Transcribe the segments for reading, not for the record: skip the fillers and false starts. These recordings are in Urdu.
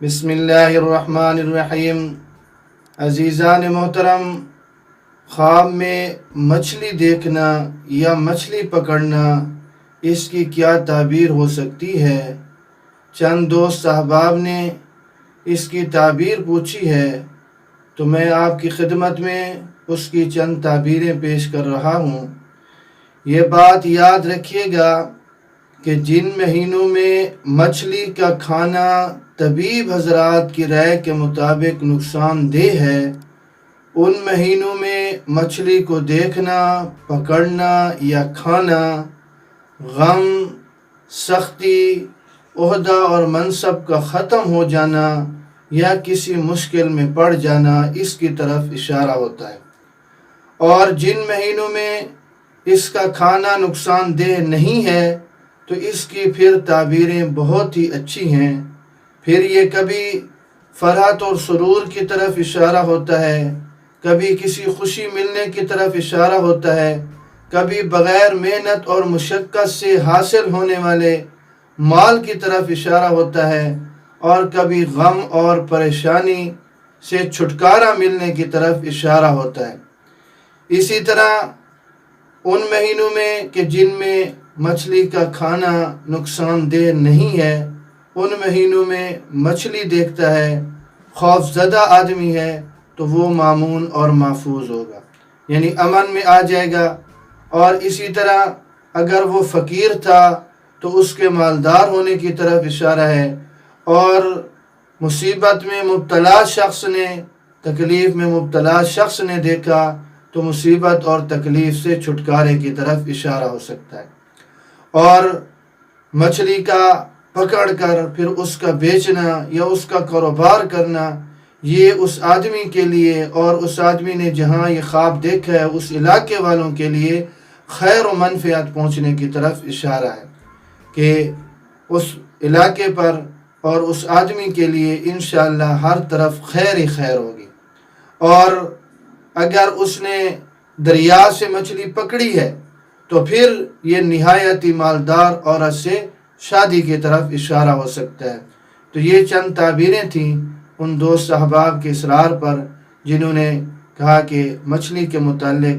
بسم اللہ الرحمن الرحیم۔ عزیزان محترم، خواب میں مچھلی دیکھنا یا مچھلی پکڑنا، اس کی کیا تعبیر ہو سکتی ہے؟ چند دوست احباب نے اس کی تعبیر پوچھی ہے، تو میں آپ کی خدمت میں اس کی چند تعبیریں پیش کر رہا ہوں۔ یہ بات یاد رکھیے گا کہ جن مہینوں میں مچھلی کا کھانا طبیب حضرات کی رائے کے مطابق نقصان دہ ہے، ان مہینوں میں مچھلی کو دیکھنا، پکڑنا یا کھانا غم، سختی، عہدہ اور منصب کا ختم ہو جانا یا کسی مشکل میں پڑ جانا، اس کی طرف اشارہ ہوتا ہے۔ اور جن مہینوں میں اس کا کھانا نقصان دہ نہیں ہے تو اس کی پھر تعبیریں بہت ہی اچھی ہیں۔ پھر یہ کبھی فرحت اور سرور کی طرف اشارہ ہوتا ہے، کبھی کسی خوشی ملنے کی طرف اشارہ ہوتا ہے، کبھی بغیر محنت اور مشقت سے حاصل ہونے والے مال کی طرف اشارہ ہوتا ہے، اور کبھی غم اور پریشانی سے چھٹکارا ملنے کی طرف اشارہ ہوتا ہے۔ اسی طرح ان مہینوں میں کہ جن میں مچھلی کا کھانا نقصان دہ نہیں ہے، ان مہینوں میں مچھلی دیکھتا ہے، خوف زدہ آدمی ہے تو وہ مامون اور محفوظ ہوگا، یعنی امن میں آ جائے گا۔ اور اسی طرح اگر وہ فقیر تھا تو اس کے مالدار ہونے کی طرف اشارہ ہے، اور مصیبت میں مبتلا شخص نے، تکلیف میں مبتلا شخص نے دیکھا تو مصیبت اور تکلیف سے چھٹکارے کی طرف اشارہ ہو سکتا ہے۔ اور مچھلی کا پکڑ کر پھر اس کا بیچنا یا اس کا کاروبار کرنا، یہ اس آدمی کے لیے اور اس آدمی نے جہاں یہ خواب دیکھا ہے اس علاقے والوں کے لیے خیر و منفعت پہنچنے کی طرف اشارہ ہے، کہ اس علاقے پر اور اس آدمی کے لیے انشاءاللہ ہر طرف خیر ہی خیر ہوگی۔ اور اگر اس نے دریا سے مچھلی پکڑی ہے تو پھر یہ نہایت ہی مالدار عورت سے شادی کی طرف اشارہ ہو سکتا ہے۔ تو یہ چند تعبیریں تھیں ان دوست احباب کے اصرار پر جنہوں نے کہا کہ مچھلی کے متعلق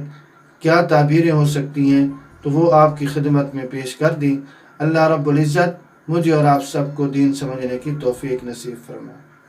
کیا تعبیریں ہو سکتی ہیں، تو وہ آپ کی خدمت میں پیش کر دیں۔ اللہ رب العزت مجھے اور آپ سب کو دین سمجھنے کی توفیق نصیب فرمائے۔